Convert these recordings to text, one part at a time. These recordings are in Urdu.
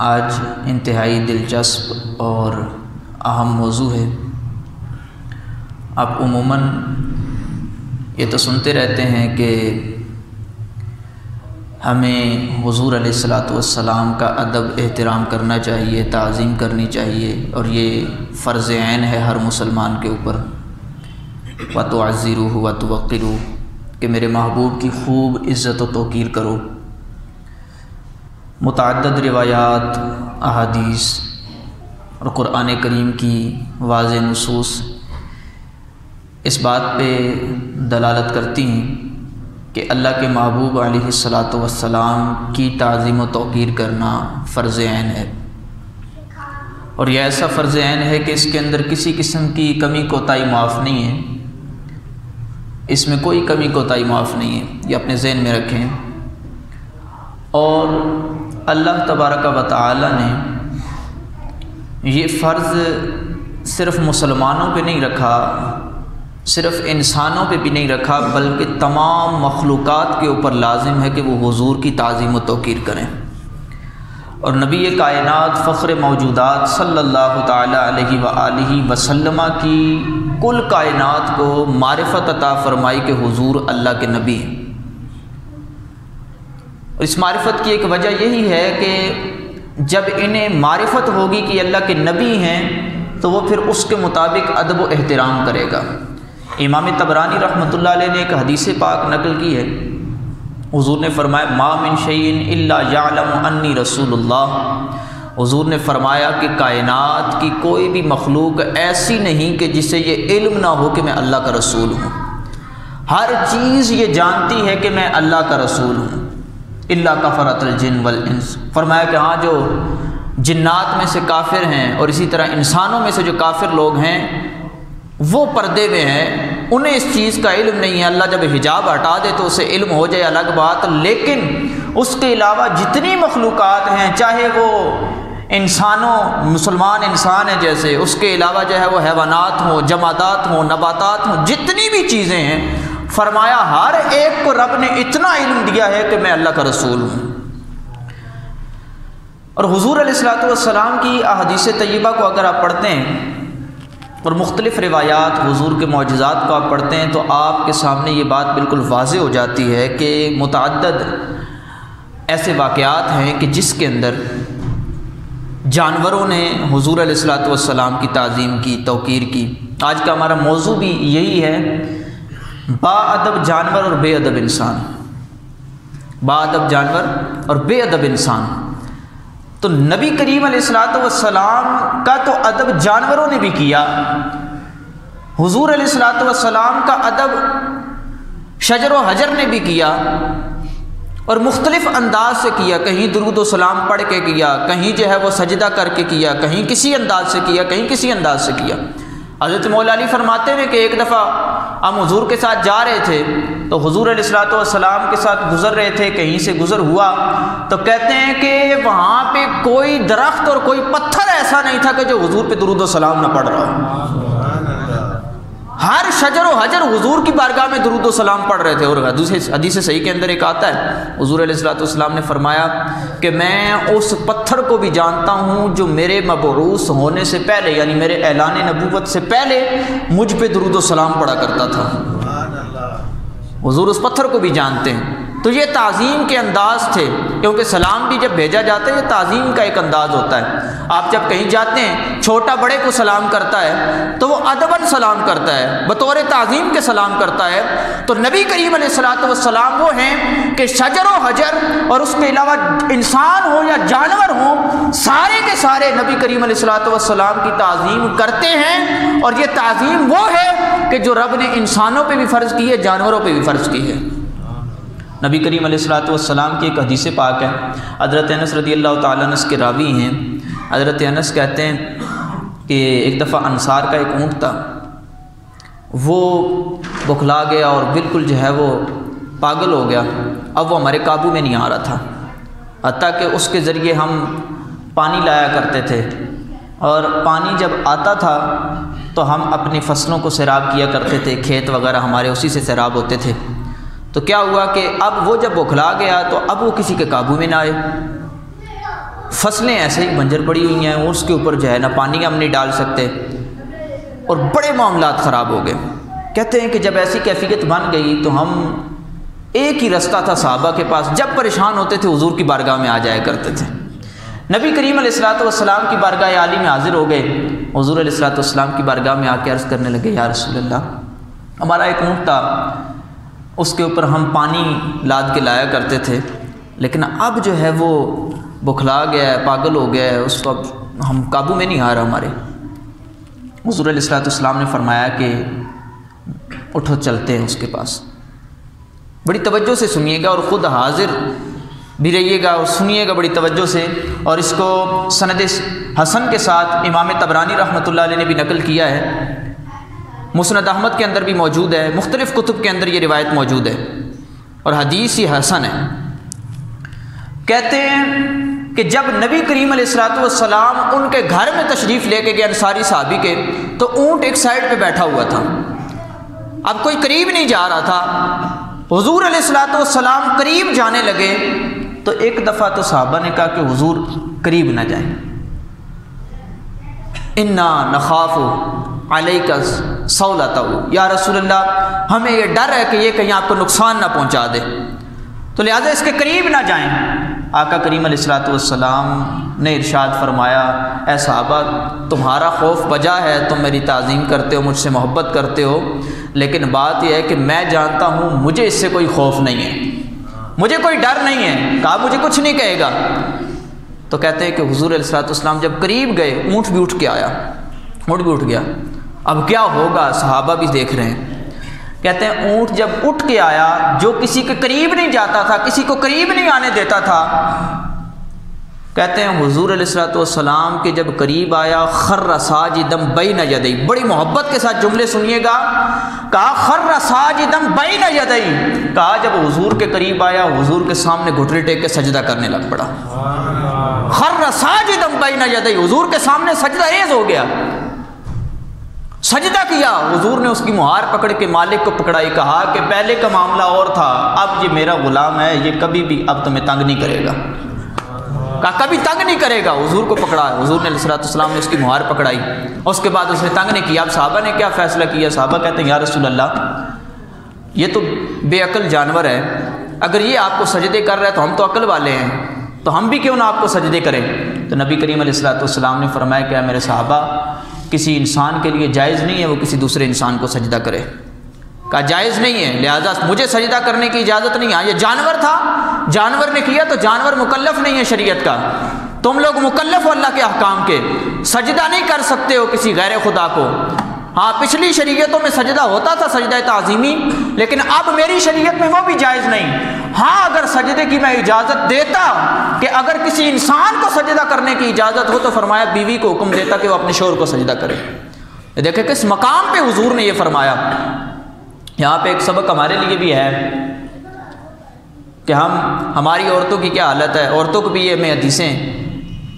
آج انتہائی دلچسپ اور اہم موضوع ہے۔ آپ عموماً یہ تو سنتے رہتے ہیں کہ ہمیں حضور علیہ الصلاۃ والسلام کا ادب احترام کرنا چاہیے، تعظیم کرنی چاہیے، اور یہ فرض عین ہے ہر مسلمان کے اوپر۔ وَتُعَزِّرُوهُ وَتُوَقِّرُوهُ کہ میرے محبوب کی خوب عزت و توقیر کرو۔ متعدد روایات، احادیث اور قرآن کریم کی واضح نصوص اس بات پہ دلالت کرتی ہیں کہ اللہ کے محبوب علیہ الصلاۃ والسلام کی تعظیم و توقیر کرنا فرض عین ہے، اور یہ ایسا فرض عین ہے کہ اس کے اندر کسی قسم کی کمی کوتاہی معاف نہیں ہے، اس میں کوئی کمی کوتاہی معاف نہیں ہے، یہ اپنے ذہن میں رکھیں۔ اور اللہ تبارک و تعالی نے یہ فرض صرف مسلمانوں پہ نہیں رکھا، صرف انسانوں پہ بھی نہیں رکھا، بلکہ تمام مخلوقات کے اوپر لازم ہے کہ وہ حضور کی تعظیم و توقیر کریں۔ اور نبی کائنات فخر موجودات صلی اللہ تعالی علیہ وآلہ وسلم کی کل کائنات کو معرفت عطا فرمائی کہ حضور اللہ کے نبی ہیں۔ اس معرفت کی ایک وجہ یہی ہے کہ جب انہیں معرفت ہوگی کہ اللہ کے نبی ہیں تو وہ پھر اس کے مطابق ادب و احترام کرے گا۔ امام طبرانی رحمۃ اللہ علیہ نے ایک حدیث پاک نقل کی ہے، حضور نے فرمایا ما من شیء الا یعلم انی رسول اللہ۔ حضور نے فرمایا کہ کائنات کی کوئی بھی مخلوق ایسی نہیں کہ جسے یہ علم نہ ہو کہ میں اللہ کا رسول ہوں، ہر چیز یہ جانتی ہے کہ میں اللہ کا رسول ہوں، الا کفرۃ الجن والانس۔ فرمایا کہ ہاں جو جنات میں سے کافر ہیں اور اسی طرح انسانوں میں سے جو کافر لوگ ہیں وہ پردے میں ہیں، انہیں اس چیز کا علم نہیں ہے۔ اللہ جب حجاب ہٹا دے تو اسے علم ہو جائے الگ بات، لیکن اس کے علاوہ جتنی مخلوقات ہیں، چاہے وہ انسانوں مسلمان انسان ہیں جیسے، اس کے علاوہ جو ہے وہ حیوانات ہوں، جمادات ہوں، نباتات ہوں، جتنی بھی چیزیں ہیں، فرمایا ہر ایک کو رب نے اتنا علم دیا ہے کہ میں اللہ کا رسول ہوں۔ اور حضور علیہ الصلوۃ والسلام کی احادیث طیبہ کو اگر آپ پڑھتے ہیں اور مختلف روایات حضور کے معجزات کو آپ پڑھتے ہیں تو آپ کے سامنے یہ بات بالکل واضح ہو جاتی ہے کہ متعدد ایسے واقعات ہیں کہ جس کے اندر جانوروں نے حضور علیہ الصلوۃ والسلام کی تعظیم کی، توقیر کی۔ آج کا ہمارا موضوع بھی یہی ہے، با ادب جانور اور بے ادب انسان۔ با ادب جانور اور بے ادب انسان۔ تو نبی کریم علیہ الصلوۃ والسلام کا تو ادب جانوروں نے بھی کیا، حضور علیہ الصلوۃ والسلام کا ادب شجر و حجر نے بھی کیا، اور مختلف انداز سے کیا، کہیں درود و سلام پڑھ کے کیا، کہیں جو ہے وہ سجدہ کر کے کیا، کہیں کسی انداز سے کیا، کہیں کسی انداز سے کیا۔ حضرت مولا علی فرماتے ہیں کہ ایک دفعہ ہم حضور کے ساتھ جا رہے تھے تو حضور علیہ الصلوۃ والسلام کے ساتھ گزر رہے تھے، کہیں سے گزر ہوا تو کہتے ہیں کہ وہاں پہ کوئی درخت اور کوئی پتھر ایسا نہیں تھا کہ جو حضور پہ درود و سلام نہ پڑھ رہا ہو، ہر شجر و حجر حضور کی بارگاہ میں درود و سلام پڑھ رہے تھے۔ اور حدیث صحیح کے اندر ایک آتا ہے، حضور علیہ الصلوۃ والسلام نے فرمایا کہ میں اس پتھر کو بھی جانتا ہوں جو میرے مبعوث ہونے سے پہلے، یعنی میرے اعلان نبوت سے پہلے مجھ پہ درود و سلام پڑھا کرتا تھا۔ حضور اس پتھر کو بھی جانتے ہیں۔ تو یہ تعظیم کے انداز تھے، کیونکہ سلام بھی جب بھیجا جاتا ہے یہ تعظیم کا ایک انداز ہوتا ہے۔ آپ جب کہیں جاتے ہیں چھوٹا بڑے کو سلام کرتا ہے تو وہ ادباً سلام کرتا ہے، بطور تعظیم کے سلام کرتا ہے۔ تو نبی کریم علیہ الصلوۃ والسلام وہ ہیں کہ شجر و حجر اور اس کے علاوہ انسان ہو یا جانور ہوں، سارے کے سارے نبی کریم علیہ الصلوۃ والسلام کی تعظیم کرتے ہیں، اور یہ تعظیم وہ ہے کہ جو رب نے انسانوں پہ بھی فرض کی ہے، جانوروں پہ بھی فرض کی ہے۔ نبی کریم علیہ الصلوۃ والسلام کی ایک حدیث پاک ہے، حضرت انس رضی اللہ تعالیٰ عنہ کے راوی ہیں۔ حضرت انس کہتے ہیں کہ ایک دفعہ انصار کا ایک اونٹ تھا، وہ بکھلا گیا اور بالکل جو ہے وہ پاگل ہو گیا، اب وہ ہمارے قابو میں نہیں آ رہا تھا، حتیٰ کہ اس کے ذریعے ہم پانی لایا کرتے تھے، اور پانی جب آتا تھا تو ہم اپنی فصلوں کو سیراب کیا کرتے تھے، کھیت وغیرہ ہمارے اسی سے سیراب ہوتے تھے۔ تو کیا ہوا کہ اب وہ جب بکھلا گیا تو اب وہ کسی کے قابو میں نہ آئے، فصلیں ایسے ہی بنجر پڑی ہوئی ہیں، اس کے اوپر جو ہے نا پانی ہم نہیں ڈال سکتے، اور بڑے معاملات خراب ہو گئے۔ کہتے ہیں کہ جب ایسی کیفیت بن گئی تو ہم ایک ہی رستہ تھا صحابہ کے پاس، جب پریشان ہوتے تھے حضور کی بارگاہ میں آ جایا کرتے تھے۔ نبی کریم علیہ الصلوۃ والسلام کی بارگاہ عالی میں حاضر ہو گئے، حضور علیہ الصلوۃ والسلام کی بارگاہ میں آ کے عرض کرنے لگے، یا رسول اللہ، ہمارا ایک اونٹ تھا، اس کے اوپر ہم پانی لاد کے لایا کرتے تھے، لیکن اب جو ہے وہ بکھلا گیا ہے، پاگل ہو گیا ہے، اس کو اب ہم قابو میں نہیں آ رہا ہمارے۔ حضور علیہ الصلوۃ والسلام نے فرمایا کہ اٹھو چلتے ہیں اس کے پاس۔ بڑی توجہ سے سنیے گا اور خود حاضر بھی رہیے گا اور سنیے گا بڑی توجہ سے، اور اس کو سند حسن کے ساتھ امام طبرانی رحمۃ اللہ علیہ نے بھی نقل کیا ہے، مسند احمد کے اندر بھی موجود ہے، مختلف کتب کے اندر یہ روایت موجود ہے اور حدیث ہی حسن ہے۔ کہتے ہیں کہ جب نبی کریم علیہ الصلوۃ والسلام ان کے گھر میں تشریف لے کے گئے انصاری صحابی کے، تو اونٹ ایک سائڈ پہ بیٹھا ہوا تھا، اب کوئی قریب نہیں جا رہا تھا۔ حضور علیہ الصلوۃ والسلام قریب جانے لگے تو ایک دفعہ تو صحابہ نے کہا کہ حضور قریب نہ جائیں، انا نخاف علیک صولتہ، یا رسول اللہ ہمیں یہ ڈر ہے کہ یہ کہیں آپ کو نقصان نہ پہنچا دے، تو لہٰذا اس کے قریب نہ جائیں۔ آقا کریم علیہ الصلوۃ والسلام نے ارشاد فرمایا، اے صحابہ، تمہارا خوف بجا ہے، تم میری تعظیم کرتے ہو، مجھ سے محبت کرتے ہو، لیکن بات یہ ہے کہ میں جانتا ہوں مجھے اس سے کوئی خوف نہیں ہے، مجھے کوئی ڈر نہیں ہے۔ کہا مجھے کچھ نہیں کہے گا۔ تو کہتے ہیں کہ حضور علیہ الصلوۃ والسلام جب قریب گئے، اونٹ بھی اٹھ کے آیا، اونٹ بھی اٹھ گیا۔ اب کیا ہوگا صحابہ بھی دیکھ رہے ہیں۔ کہتے ہیں اونٹ جب اٹھ کے آیا، جو کسی کے قریب نہیں جاتا تھا، کسی کو قریب نہیں آنے دیتا تھا، کہتے ہیں حضور علیہ الصلوۃ والسلام کے جب قریب آیا، خر ساجدا بین یدی، بڑی محبت کے ساتھ جملے سنیے گا، کہا خر ساجدا بین یدی، کہا جب حضور کے قریب آیا، حضور کے سامنے گھٹنے ٹیک کے سجدہ کرنے لگ پڑا۔ خر ساجدا بین یدی، حضور کے سامنے سجدہ ریز ہو گیا، سجدہ کیا۔ حضور نے اس کی مہار پکڑ کے مالک کو پکڑائی، کہا کہ پہلے کا معاملہ اور تھا، اب یہ میرا غلام ہے، یہ کبھی بھی اب تمہیں تنگ نہیں کرے گا، کہا کبھی تنگ نہیں کرے گا۔ حضور کو پکڑا، حضور نے علیہ الصلوۃ والسلام نے اس کی مہار پکڑائی، اس کے بعد اس نے تنگ نہیں کیا۔ اب صحابہ نے کیا فیصلہ کیا؟ صحابہ کہتے ہیں یا رسول اللہ، یہ تو بے عقل جانور ہے، اگر یہ آپ کو سجدے کر رہا ہے تو ہم تو عقل والے ہیں، تو ہم بھی کیوں نہ آپ کو سجدے کریں؟ تو نبی کریم علیہ الصلوۃ والسلام نے فرمایا کہ میرے صحابہ، کسی انسان کے لیے جائز نہیں ہے وہ کسی دوسرے انسان کو سجدہ کرے، کہا جائز نہیں ہے، لہذا مجھے سجدہ کرنے کی اجازت نہیں ہے۔ یہ جانور تھا، جانور نے کیا تو جانور مکلف نہیں ہے شریعت کا، تم لوگ مکلف ہو اللہ کے احکام کے، سجدہ نہیں کر سکتے ہو کسی غیر خدا کو۔ ہاں پچھلی شریعتوں میں سجدہ ہوتا تھا، سجدہ تعظیمی، لیکن اب میری شریعت میں وہ بھی جائز نہیں۔ ہاں اگر سجدے کی میں اجازت دیتا کہ اگر کسی انسان کو سجدہ کرنے کی اجازت ہو تو فرمایا بیوی کو حکم دیتا کہ وہ اپنے شوہر کو سجدہ کرے۔ دیکھیں کس مقام پہ حضور نے یہ فرمایا۔ یہاں پہ ایک سبق ہمارے لیے بھی ہے کہ ہماری عورتوں کی کیا حالت ہے۔ عورتوں کو بھی یہ ہمیں حدیثیں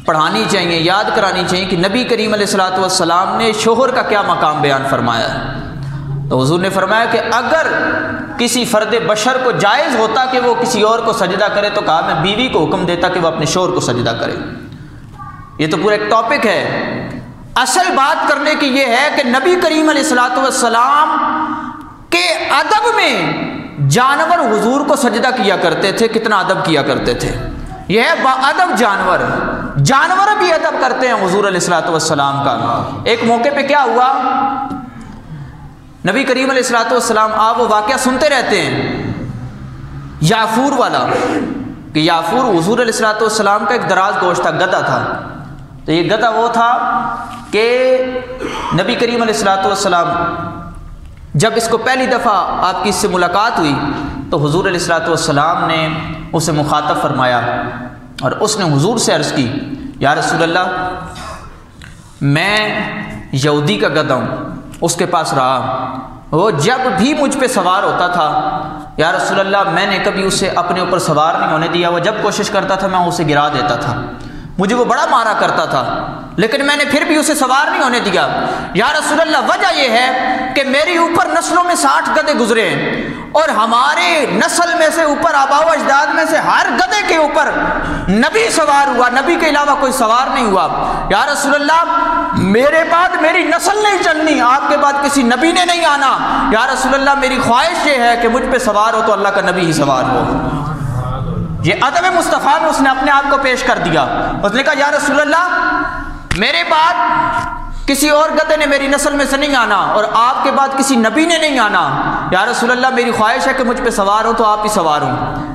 پڑھانی چاہیے، یاد کرانی چاہیے کہ نبی کریم علیہ الصلوۃ والسلام نے شوہر کا کیا مقام بیان فرمایا ہے۔ تو حضور نے فرمایا کہ اگر کسی فرد بشر کو جائز ہوتا کہ وہ کسی اور کو سجدہ کرے تو کہا میں بیوی کو حکم دیتا کہ وہ اپنے شوہر کو سجدہ کرے۔ یہ تو پورا ایک ٹاپک ہے۔ اصل بات کرنے کی یہ ہے کہ نبی کریم علیہ الصلوۃ والسلام کے ادب میں جانور حضور کو سجدہ کیا کرتے تھے، کتنا ادب کیا کرتے تھے۔ یہ ہے با ادب جانور، جانور بھی ادب کرتے ہیں حضور علیہ الصلوۃ والسلام کا۔ ایک موقع پہ کیا ہوا، نبی کریم علیہ الصلوۃ والسلام آپ وہ واقعہ سنتے رہتے ہیں یافور والا، کہ یافور حضور علیہ الصلوۃ والسلام کا ایک دراز گوشت تھا، گدھا تھا۔ تو یہ گدھا وہ تھا کہ نبی کریم علیہ الصلوۃ والسلام جب اس کو پہلی دفعہ آپ کی اس سے ملاقات ہوئی تو حضور علیہ الصلوۃ والسلام نے اسے مخاطب فرمایا اور اس نے حضور سے عرض کی، یا رسول اللہ میں یہودی کا گدھا ہوں، اس کے پاس رہا، وہ جب بھی مجھ پہ سوار ہوتا تھا یا رسول اللہ میں نے کبھی اسے اپنے اوپر سوار نہیں ہونے دیا، وہ جب کوشش کرتا تھا میں اسے گرا دیتا تھا، مجھے وہ بڑا مارا کرتا تھا لیکن میں نے پھر بھی اسے سوار نہیں ہونے دیا۔ یا رسول اللہ وجہ یہ ہے کہ میری اوپر نسلوں میں 60 گدھے گزرے ہیں اور ہمارے نسل میں سے اوپر آباء و اجداد میں سے ہر گدھے کے اوپر نبی سوار ہوا، نبی کے علاوہ کوئی سوار نہیں ہوا۔ یا رسول اللہ میرے بعد میری نسل نہیں چلنی، آپ کے بعد کسی نبی نے نہیں آنا، یا رسول اللہ میری خواہش یہ ہے کہ مجھ پہ سوار ہو تو اللہ کا نبی ہی سوار ہو۔ یہ ادب مصطفیٰ میں اس نے اپنے آپ کو پیش کر دیا۔ اس نے کہا یا رسول اللہ میرے بعد کسی اور گدھے نے میری نسل میں سے نہیں آنا، اور آپ کے بعد کسی نبی نے نہیں آنا، یا رسول اللہ میری خواہش ہے کہ مجھ پہ سوار ہو تو آپ ہی سوار ہوں۔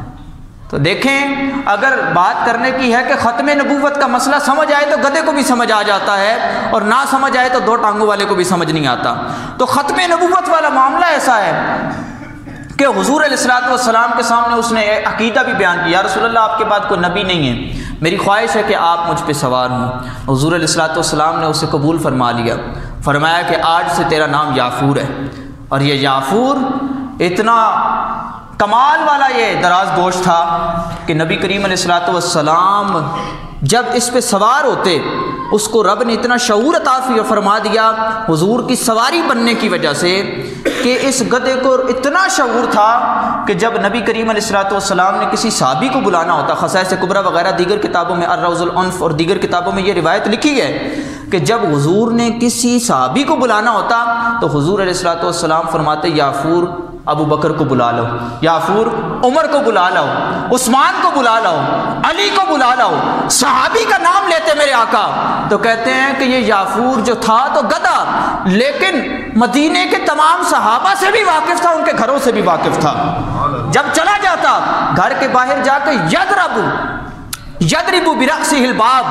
تو دیکھیں اگر بات کرنے کی ہے کہ ختم نبوت کا مسئلہ سمجھ آئے تو گدھے کو بھی سمجھ آ جاتا ہے، اور نہ سمجھ آئے تو دو ٹانگوں والے کو بھی سمجھ نہیں آتا۔ تو ختم نبوت والا معاملہ ایسا ہے کہ حضور علیہ الصلوۃ والسلام کے سامنے اس نے عقیدہ بھی بیان کیا، رسول اللہ آپ کے بعد کوئی نبی نہیں ہے، میری خواہش ہے کہ آپ مجھ پہ سوار ہوں۔ حضور علیہ الصلوۃ والسلام نے اسے قبول فرما لیا، فرمایا کہ آج سے تیرا نام یافور ہے۔ اور یہ یافور اتنا کمال والا یہ دراز گوش تھا کہ نبی کریم علیہ الصلوۃ والسلام جب اس پہ سوار ہوتے اس کو رب نے اتنا شعور عطا فرما دیا حضور کی سواری بننے کی وجہ سے کہ اس گدھے کو اتنا شعور تھا کہ جب نبی کریم علیہ الصلوۃ والسلام نے کسی صحابی کو بلانا ہوتا، خصائص کبریٰ وغیرہ دیگر کتابوں میں الروض العنف اور دیگر کتابوں میں یہ روایت لکھی ہے کہ جب حضور نے کسی صحابی کو بلانا ہوتا تو حضور علیہ الصلوۃ والسلام فرماتے یافور ابو بکر کو بلا لو، یافور عمر کو بلا لو، عثمان کو بلا لو، علی کو بلا لو، صحابی کا نام لیتے میرے آقا۔ تو کہتے ہیں کہ یہ یافور جو تھا تو گدھا، لیکن مدینے کے تمام صحابہ سے بھی واقف تھا، ان کے گھروں سے بھی واقف تھا۔ جب چلا جاتا گھر کے باہر جا کے یضرب برأسہ الباب،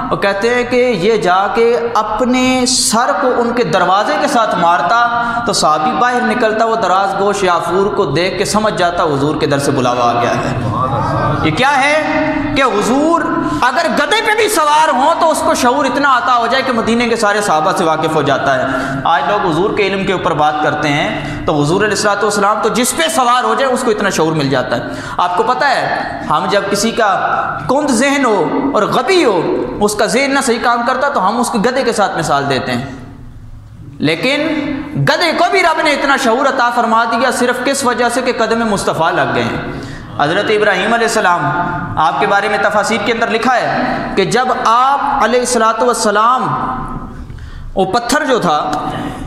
اور کہتے ہیں کہ یہ جا کے اپنے سر کو ان کے دروازے کے ساتھ مارتا تو صحابی باہر نکلتا، وہ دراز گوش یافور کو دیکھ کے سمجھ جاتا حضور کے در سے بلاوا آ گیا ہے۔ یہ کیا ہے کہ حضور اگر گدھے پہ بھی سوار ہوں تو اس کو شعور اتنا عطا ہو جائے کہ مدینے کے سارے صحابہ سے واقف ہو جاتا ہے۔ آج لوگ حضور کے علم کے اوپر بات کرتے ہیں تو حضور علیہ الصلوۃ والسلام تو جس پہ سوار ہو جائے اس کو اتنا شعور مل جاتا ہے۔ آپ کو پتہ ہے ہم جب کسی کا کند ذہن ہو اور غبی ہو، اس کا ذہن نہ صحیح کام کرتا تو ہم اس کو گدھے کے ساتھ مثال دیتے ہیں، لیکن گدھے کو بھی رب نے اتنا شعور عطا فرما دیا صرف کس وجہ سے کہ قدم مصطفیٰ لگ گئے ہیں۔ حضرت ابراہیم علیہ السلام آپ کے بارے میں تفاسیر کے اندر لکھا ہے کہ جب آپ علیہ الصلوۃ والسلام وہ پتھر جو تھا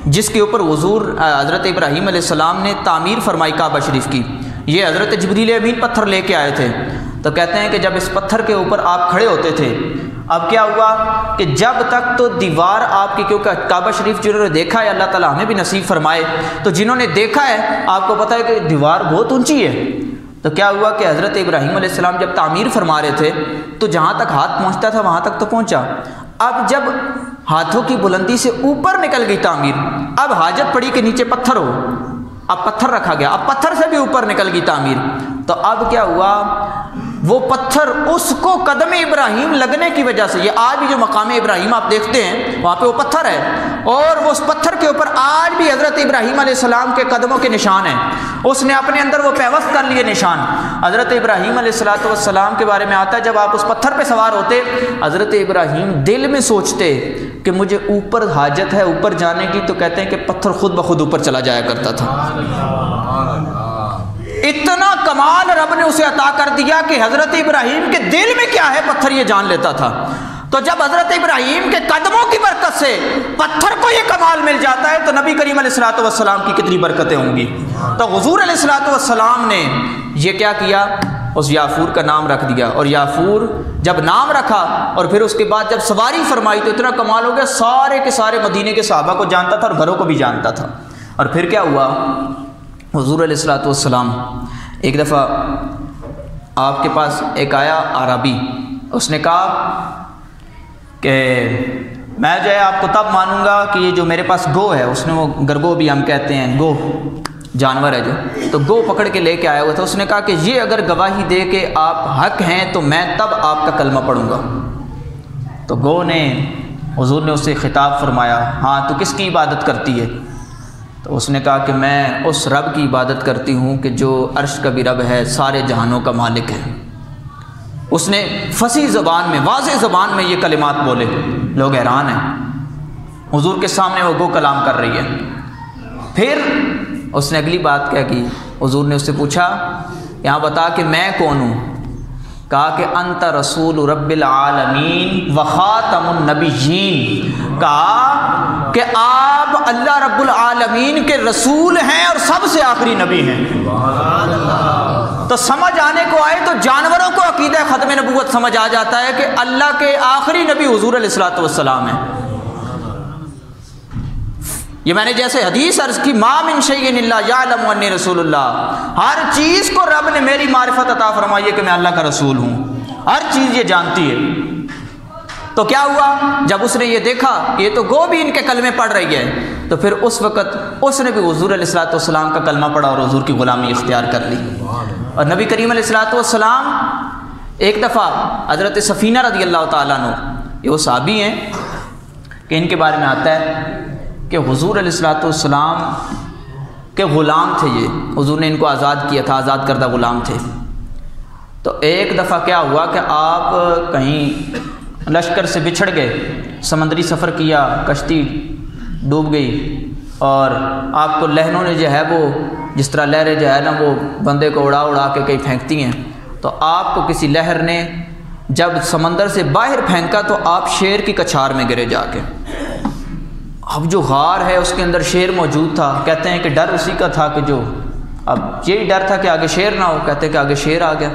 جس کے اوپر حضرت ابراہیم علیہ السلام نے تعمیر فرمائی کعبہ شریف کی، یہ حضرت جبریل امین پتھر لے کے آئے تھے۔ تو کہتے ہیں کہ جب اس پتھر کے اوپر آپ کھڑے ہوتے تھے، اب کیا ہوا کہ جب تک تو دیوار آپ کی، کیونکہ کعبہ شریف جنہوں نے دیکھا ہے اللہ تعالیٰ ہمیں بھی نصیب فرمائے، تو جنہوں نے دیکھا ہے آپ کو پتہ ہے کہ دیوار بہت اونچی ہے۔ تو کیا ہوا کہ حضرت ابراہیم علیہ السلام جب تعمیر فرما رہے تھے تو جہاں تک ہاتھ پہنچتا تھا وہاں تک تو پہنچا، اب جب ہاتھوں کی بلندی سے اوپر نکل گئی تعمیر، اب حاجت پڑی کہ نیچے پتھر ہو، اب پتھر رکھا گیا، اب پتھر سے بھی اوپر نکل گئی تعمیر، تو اب کیا ہوا وہ پتھر اس کو قدم ابراہیم لگنے کی وجہ سے، یہ آج بھی جو مقام ابراہیم آپ دیکھتے ہیں وہاں پہ وہ پتھر ہے، اور وہ اس پتھر کے اوپر آج بھی حضرت ابراہیم علیہ السلام کے قدموں کے نشان ہیں، اس نے اپنے اندر وہ پیوست کر لیے نشان۔ حضرت ابراہیم علیہ السلام کے بارے میں آتا ہے جب آپ اس پتھر پہ سوار ہوتے، حضرت ابراہیم دل میں سوچتے کہ مجھے اوپر حاجت ہے اوپر جانے کی، تو کہتے ہیں کہ پتھر خود بخود اوپر چلا جایا کرتا تھا۔ اتنا کمال رب نے اسے عطا کر دیا کہ حضرت ابراہیم کے دل میں کیا ہے پتھر یہ جان لیتا تھا۔ تو جب حضرت ابراہیم کے قدموں کی برکت سے پتھر کو یہ کمال مل جاتا ہے تو نبی کریم علیہ الصلوۃ والسلام کی کتنی برکتیں ہوں گی۔ تو حضور علیہ الصلوۃ والسلام نے یہ کیا کیا، اس یافور کا نام رکھ دیا، اور یافور جب نام رکھا اور پھر اس کے بعد جب سواری فرمائی تو اتنا کمال ہو گیا، سارے کے سارے مدینے کے صحابہ کو جانتا تھا اور گھروں کو بھی جانتا تھا۔ اور پھر کیا ہوا، حضور علیہ الصلوۃ والسلام ایک دفعہ آپ کے پاس ایک آیا عربی، اس نے کہا کہ میں جو ہے آپ کو تب مانوں گا کہ یہ جو میرے پاس گو ہے، اس نے وہ گرگو بھی ہم کہتے ہیں، گو جانور ہے جو، تو گو پکڑ کے لے کے آیا ہوا تھا، اس نے کہا کہ یہ اگر گواہی دے کہ آپ حق ہیں تو میں تب آپ کا کلمہ پڑھوں گا۔ تو گو نے، حضور نے اسے خطاب فرمایا، ہاں تو کس کی عبادت کرتی ہے؟ تو اس نے کہا کہ میں اس رب کی عبادت کرتی ہوں کہ جو عرش کا بھی رب ہے، سارے جہانوں کا مالک ہے۔ اس نے فصیح زبان میں، واضح زبان میں یہ کلمات بولے، لوگ حیران ہیں، حضور کے سامنے وہ گو کلام کر رہی ہے۔ پھر اس نے اگلی بات کیا کی حضور نے اس سے پوچھا یہاں بتا کہ میں کون ہوں؟ کہا کہ انت رسول رب العالمین و خاتم النبیین، کہا کہ آپ اللہ رب العالمین کے رسول ہیں اور سب سے آخری نبی ہیں۔ تو سمجھ آنے کو آئے تو جانوروں کو عقیدہ ختم نبوت سمجھ آ جاتا ہے کہ اللہ کے آخری نبی حضور علیہ الصلوۃ والسلام ہیں۔ یہ میں نے جیسے حدیث عرض کی، ما من شیء الا یعلم انی رسول اللہ، ہر چیز کو رب نے میری معرفت عطا فرمائی ہے کہ میں اللہ کا رسول ہوں، ہر چیز یہ جانتی ہے۔ تو کیا ہوا جب اس نے یہ دیکھا کہ یہ تو گو بھی ان کے کلمے پڑھ رہی ہے، تو پھر اس وقت اس نے بھی حضور علیہ الصلوۃ والسلام کا کلمہ پڑھا اور حضور کی غلامی اختیار کر لی۔ اور نبی کریم علیہ الصلوۃ والسلام ایک دفعہ حضرت سفینہ رضی اللہ تعالیٰ عنہ، یہ وہ صحابی ہیں کہ ان کے بارے میں آتا ہے کہ حضور علیہ الصلوۃ والسلام کے غلام تھے، یہ حضور نے ان کو آزاد کیا تھا، آزاد کردہ غلام تھے۔ تو ایک دفعہ کیا ہوا کہ آپ کہیں لشکر سے بچھڑ گئے، سمندری سفر کیا، کشتی ڈوب گئی اور آپ کو لہروں نے جو ہے وہ جس طرح لہریں جو ہے نا وہ بندے کو اڑا اڑا کے کہیں پھینکتی ہیں، تو آپ کو کسی لہر نے جب سمندر سے باہر پھینکا تو آپ شیر کی کچھار میں گرے جا کے۔ اب جو غار ہے اس کے اندر شیر موجود تھا، کہتے ہیں کہ ڈر اسی کا تھا کہ جو اب یہی ڈر تھا کہ آگے شیر نہ ہو، کہتے ہیں کہ آگے شیر آ گیا،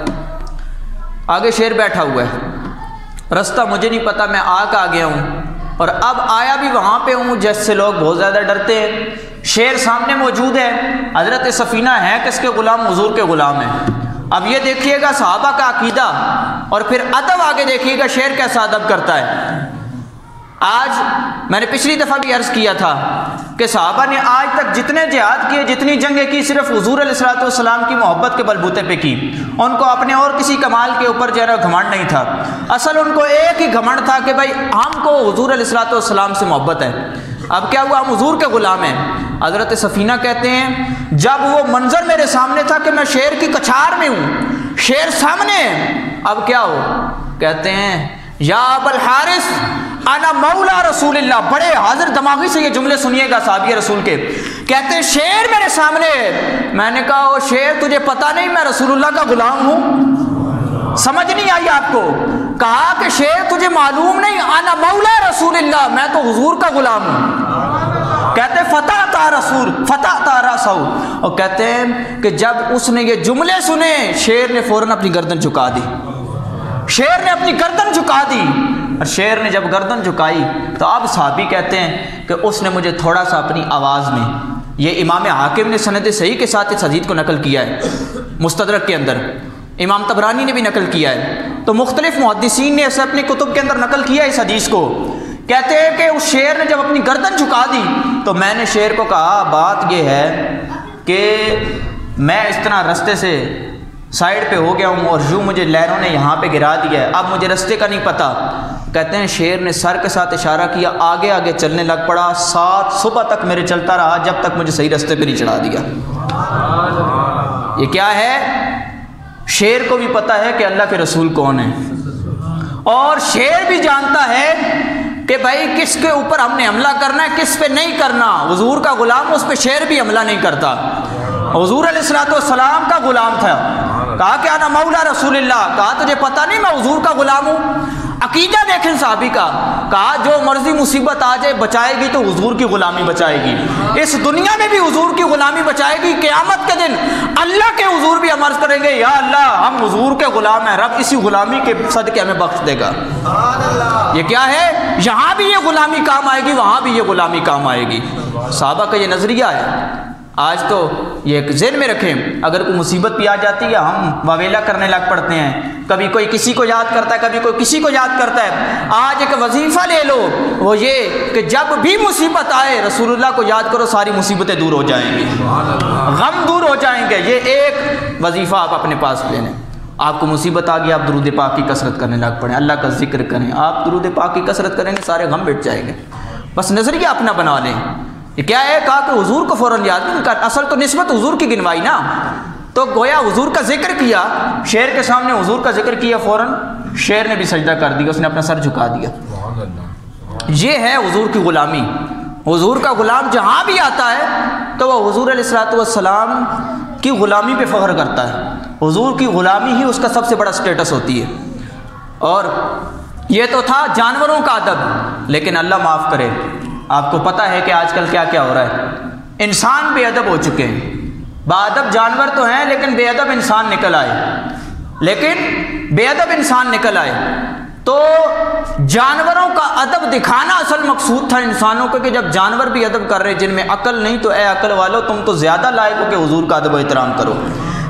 آگے شیر بیٹھا ہوا ہے، رستہ مجھے نہیں پتہ، میں آ گیا ہوں اور اب آیا بھی وہاں پہ ہوں جس سے لوگ بہت زیادہ ڈرتے ہیں، شیر سامنے موجود ہے، حضرت سفینہ ہے کس کے غلام؟ حضور کے غلام ہیں۔ اب یہ دیکھیے گا صحابہ کا عقیدہ اور پھر ادب آگے دیکھیے گا شیر کیسا ادب کرتا ہے۔ آج میں نے پچھلی دفعہ بھی عرض کیا تھا کہ صحابہ نے آج تک جتنے جہاد کیے، جتنی جنگیں کی، صرف حضور علیہ الصلوۃ والسلام کی محبت کے بلبوتے پہ کی، ان کو اپنے اور کسی کمال کے اوپر جو ہے گھمنڈ نہیں تھا، اصل ان کو ایک ہی گھمنڈ تھا کہ بھائی ہم کو حضور علیہ الصلوۃ والسلام سے محبت ہے۔ اب کیا ہوا، ہم حضور کے غلام ہیں۔ حضرت سفینہ کہتے ہیں جب وہ منظر میرے سامنے تھا کہ میں شیر کی کچھار میں ہوں، شیر سامنے ہے، اب کیا ہو، کہتے ہیں یا ابا الحارث انا مولا رسول اللہ، بڑے حاضر دماغی سے یہ جملے سنیے گا صحابی رسول کے، کہتے ہیں شیر میرے سامنے ہے۔ میں نے کہا او شیر تجھے پتہ نہیں میں رسول اللہ کا غلام ہوں؟ سمجھ نہیں آئی آپ کو؟ کہا کہ شیر تجھے معلوم نہیں، انا مولا رسول اللہ، میں تو حضور کا غلام ہوں۔ کہتے فتح تا رسول فتح تا راسو، اور کہتے ہیں کہ جب اس نے یہ جملے سنے شیر نے فوراً اپنی گردن جھکا دی، شیر نے اپنی گردن جھکا دی، اور شیر نے جب گردن جھکائی تو اب صحابی کہتے ہیں کہ اس نے مجھے تھوڑا سا اپنی آواز میں، یہ امام حاکم نے سند صحیح کے ساتھ اس حدیث کو نقل کیا ہے مستدرک کے اندر، امام طبرانی نے بھی نقل کیا ہے، تو مختلف محدثین نے اسے اپنی کتب کے اندر نقل کیا اس حدیث کو۔ کہتے ہیں کہ اس شیر نے جب اپنی گردن جھکا دی تو میں نے شیر کو کہا بات یہ ہے کہ میں اس طرح رستے سے سائیڈ پہ ہو گیا ہوں اور یوں مجھے لہروں نے یہاں پہ گرا دیا ہے، اب مجھے رستے کا نہیں پتہ۔ کہتے ہیں شیر نے سر کے ساتھ اشارہ کیا، آگے آگے چلنے لگ پڑا، 7 صبح تک میرے چلتا رہا جب تک مجھے صحیح رستے پہ نہیں چڑھا دیا۔ یہ کیا ہے؟ شیر کو بھی پتہ ہے کہ اللہ کے رسول کون ہے، اور شیر بھی جانتا ہے کہ بھائی کس کے اوپر ہم نے حملہ کرنا ہے، کس پہ نہیں کرنا۔ حضور کا غلام، اس پہ شیر بھی حملہ نہیں کرتا، حضور علیہ الصلوۃ والسلام کا غلام تھا۔ کہا کہ انا مولا رسول اللہ، کہا تجھے پتہ نہیں میں حضور کا غلام ہوں؟ عقیدہ دیکھیں صحابی کا، کہا جو مرضی مصیبت آ جائے بچائے گی تو حضور کی غلامی بچائے گی، اس دنیا میں بھی حضور کی غلامی بچائے گی، قیامت کے دن اللہ کے حضور بھی ہم عرض کریں گے یا اللہ ہم حضور کے غلام ہیں، رب اسی غلامی کے صدقے ہمیں بخش دے گا۔ یہ کیا ہے؟ یہاں بھی یہ غلامی کام آئے گی، وہاں بھی یہ غلامی کام آئے گی۔ صحابہ کا یہ نظریہ ہے۔ آج تو یہ ایک ذہن میں رکھیں، اگر کوئی مصیبت بھی آ جاتی ہے ہم واویلا کرنے لگ پڑتے ہیں، کبھی کوئی کسی کو یاد کرتا ہے، کبھی کوئی کسی کو یاد کرتا ہے۔ آج ایک وظیفہ لے لو، وہ یہ کہ جب بھی مصیبت آئے رسول اللہ کو یاد کرو، ساری مصیبتیں دور ہو جائیں گی، غم دور ہو جائیں گے۔ یہ ایک وظیفہ آپ اپنے پاس لے لیں۔ آپ کو مصیبت آ گئی، آپ درود پاک کی کثرت کرنے لگ پڑیں، اللہ کا ذکر کریں، آپ درود پاک کی کثرت کریں گے سارے غم مٹ جائیں گے۔ بس نظریہ اپنا بنا لیں۔ یہ کیا ہے؟ کہا کہ حضور کو فوراً یاد نہیں کر، اصل تو نسبت حضور کی گنوائی نا، تو گویا حضور کا ذکر کیا، شیر کے سامنے حضور کا ذکر کیا، فوراً شیر نے بھی سجدہ کر دیا، اس نے اپنا سر جھکا دیا۔ یہ ہے حضور کی غلامی۔ حضور کا غلام جہاں بھی آتا ہے تو وہ حضور علیہ الصلوۃ والسلام کی غلامی پہ فخر کرتا ہے، حضور کی غلامی ہی اس کا سب سے بڑا سٹیٹس ہوتی ہے۔ اور یہ تو تھا جانوروں کا ادب، لیکن اللہ معاف کرے، آپ کو پتہ ہے کہ آج کل کیا کیا ہو رہا ہے، انسان بے ادب ہو چکے ہیں۔ با ادب جانور تو ہیں لیکن بے ادب انسان نکل آئے، تو جانوروں کا ادب دکھانا اصل مقصود تھا انسانوں کو، کہ جب جانور بھی ادب کر رہے جن میں عقل نہیں، تو اے عقل والو تم تو زیادہ لائق ہو کہ حضور کا ادب و احترام کرو۔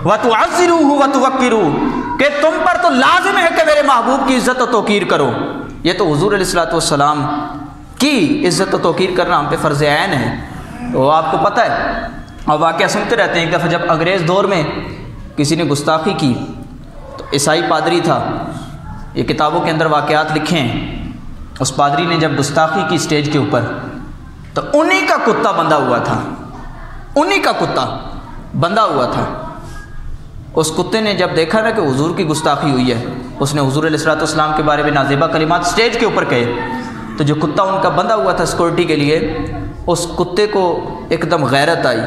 وَتُعَزِّرُوهُ وَتُوَقِّرُوهُ، کہ تم پر تو لازم ہے کہ میرے محبوب کی عزت و توقیر کرو۔ یہ تو حضور علیہ الصلوۃ والسلام کی عزت و توقیر کرنا ہم پہ فرض عین ہے۔ تو آپ کو پتہ ہے، اور واقعہ سنتے رہتے ہیں، ایک دفعہ جب انگریز دور میں کسی نے گستاخی کی، تو عیسائی پادری تھا، یہ کتابوں کے اندر واقعات لکھے ہیں، اس پادری نے جب گستاخی کی اسٹیج کے اوپر، تو انہی کا کتا بندھا ہوا تھا، انہی کا کتا بندھا ہوا تھا۔ اس کتے نے جب دیکھا نا کہ حضور کی گستاخی ہوئی ہے، اس نے حضور علیہ الصلوۃ والسلام کے بارے میں نازیبہ کلمات اسٹیج کے اوپر کہے، تو جو کتا ان کا بندھا ہوا تھا سیکورٹی کے لیے، اس کتے کو ایک دم غیرت آئی،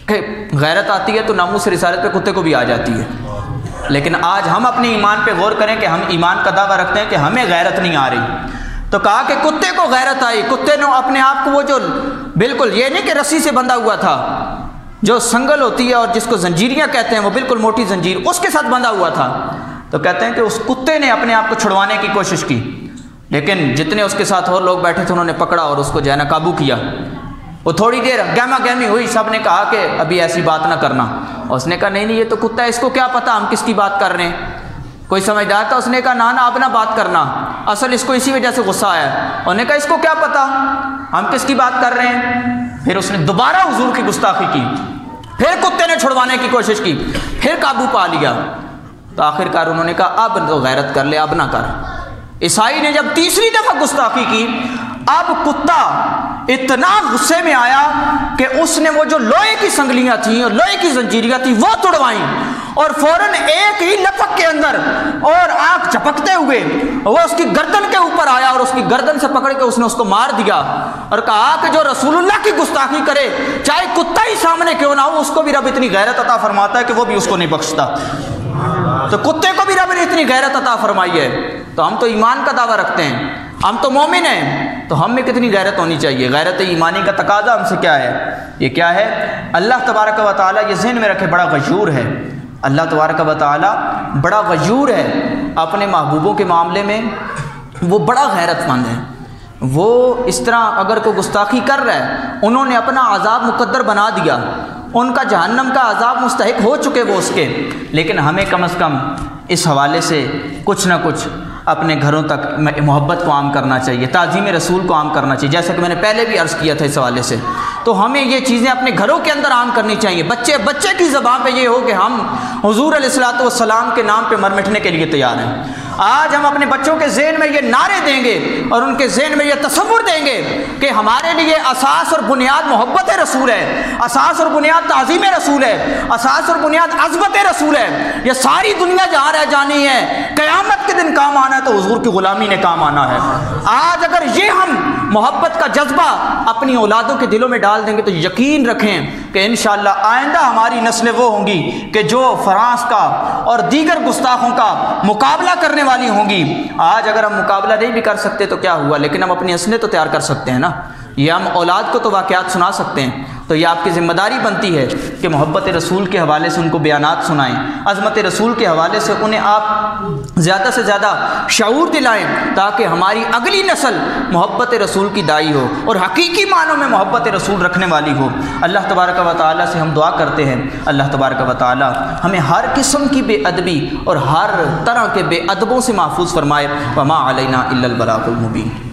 کہ غیرت آتی ہے تو ناموس رسالت پہ کتے کو بھی آ جاتی ہے۔ لیکن آج ہم اپنے ایمان پہ غور کریں کہ ہم ایمان کا دعویٰ رکھتے ہیں کہ ہمیں غیرت نہیں آ رہی، تو کہا کہ کتے کو غیرت آئی، کتے نے اپنے آپ کو، وہ جو بالکل یہ نہیں کہ رسی سے بندھا ہوا تھا، جو سنگل ہوتی ہے اور جس کو زنجیریاں کہتے ہیں، وہ بالکل موٹی زنجیر، اس کے ساتھ بندھا ہوا تھا، تو کہتے ہیں کہ اس کتے نے اپنے آپ کو چھڑوانے کی کوشش کی، لیکن جتنے اس کے ساتھ اور لوگ بیٹھے تھے انہوں نے پکڑا اور اس کو جو ہے نا قابو کیا۔ وہ تھوڑی دیر گہما گہمی ہوئی، سب نے کہا کہ ابھی ایسی بات نہ کرنا، اور اس نے کہا نہیں یہ تو کتا ہے، اس کو کیا پتہ ہم کس کی بات کر رہے ہیں۔ کوئی سمجھدار تھا، اس نے کہا نا اب نہ بات کرنا، اصل اس کو اسی وجہ سے غصہ آیا ہے۔ انہوں نے کہا اس کو کیا پتہ ہم کس کی بات کر رہے ہیں۔ پھر اس نے دوبارہ حضور کی گستاخی کی، پھر کتے نے چھڑوانے کی کوشش کی، پھر قابو پا لیا، تو آخر کار انہوں نے کہا اب تو غیرت کر لے، اب نہ کر۔ عیسائی نے جب تیسری دفعہ گستاخی کی، اب کتا اتنا غصے میں آیا کہ اس نے وہ جو لوہے کی سنگلیاں تھیں اور لوہے کی زنجیریاں تھیں وہ توڑوائیں، اور فوراً ایک ہی لپک کے اندر اور آنکھ جھپکتے ہوئے وہ اس کی گردن کے اوپر آیا، اور اس کی گردن سے پکڑ کے اس نے اس کو مار دیا، اور کہا کہ جو رسول اللہ کی گستاخی کرے چاہے کتا ہی سامنے کیوں نہ ہو، اس کو بھی رب اتنی غیرت عطا فرماتا ہے کہ وہ بھی اس کو نہیں بخشتا۔ تو کتے کو بھی رب نے اتنی غیرت عطا فرمائی ہے، تو ہم تو ایمان کا دعویٰ رکھتے ہیں، ہم تو مومن ہیں، تو ہم میں کتنی غیرت ہونی چاہیے۔ غیرت ایمانی کا تقاضا ہم سے کیا ہے؟ یہ کیا ہے؟ اللہ تبارک و تعالیٰ، یہ ذہن میں رکھے، بڑا غیور ہے اللہ تبارک و تعالیٰ، بڑا غیور ہے اپنے محبوبوں کے معاملے میں، وہ بڑا غیرت مند ہے۔ وہ اس طرح اگر کوئی گستاخی کر رہا ہے، انہوں نے اپنا عذاب مقدر بنا دیا، ان کا جہنم کا عذاب مستحق ہو چکے وہ اس کے، لیکن ہمیں کم از کم اس حوالے سے کچھ نہ کچھ اپنے گھروں تک محبت کو عام کرنا چاہیے، تعظیم رسول کو عام کرنا چاہیے، جیسا کہ میں نے پہلے بھی عرض کیا تھا اس حوالے سے۔ تو ہمیں یہ چیزیں اپنے گھروں کے اندر عام کرنی چاہیے۔ بچے کی زبان پہ یہ ہو کہ ہم حضور علیہ الصلوۃ والسلام کے نام پہ مر مٹنے کے لیے تیار ہیں۔ آج ہم اپنے بچوں کے ذہن میں یہ نعرے دیں گے اور ان کے ذہن میں یہ تصور دیں گے کہ ہمارے لیے اساس اور بنیاد محبت رسول ہے، اساس اور بنیاد تعظیم رسول ہے، اساس اور بنیاد عظمت رسول ہے، یہ ساری دنیا جہاں رہ جانی ہے، قیامت کے دن کام آنا ہے تو حضور کی غلامی نے کام آنا ہے۔ آج اگر یہ ہم محبت کا جذبہ اپنی اولادوں کے دلوں میں ڈال دیں گے تو یقین رکھیں کہ انشاءاللہ آئندہ ہماری نسلیں وہ ہوں گی کہ جو فرانس کا اور دیگر گستاخوں کا مقابلہ کرنے والی ہوں گی۔ آج اگر ہم مقابلہ نہیں بھی کر سکتے تو کیا ہوا، لیکن ہم اپنی نسلیں تو تیار کر سکتے ہیں نا، یہ ہم اولاد کو تو واقعات سنا سکتے ہیں۔ تو یہ آپ کی ذمہ داری بنتی ہے کہ محبت رسول کے حوالے سے ان کو بیانات سنائیں، عظمت رسول کے حوالے سے انہیں آپ زیادہ سے زیادہ شعور دلائیں، تاکہ ہماری اگلی نسل محبت رسول کی دائی ہو اور حقیقی معنوں میں محبت رسول رکھنے والی ہو۔ اللہ تبارک و تعالیٰ سے ہم دعا کرتے ہیں، اللہ تبارک و تعالیٰ ہمیں ہر قسم کی بے ادبی اور ہر طرح کے بے ادبوں سے محفوظ فرمائے۔ وما علینا الا البلاغ المبین۔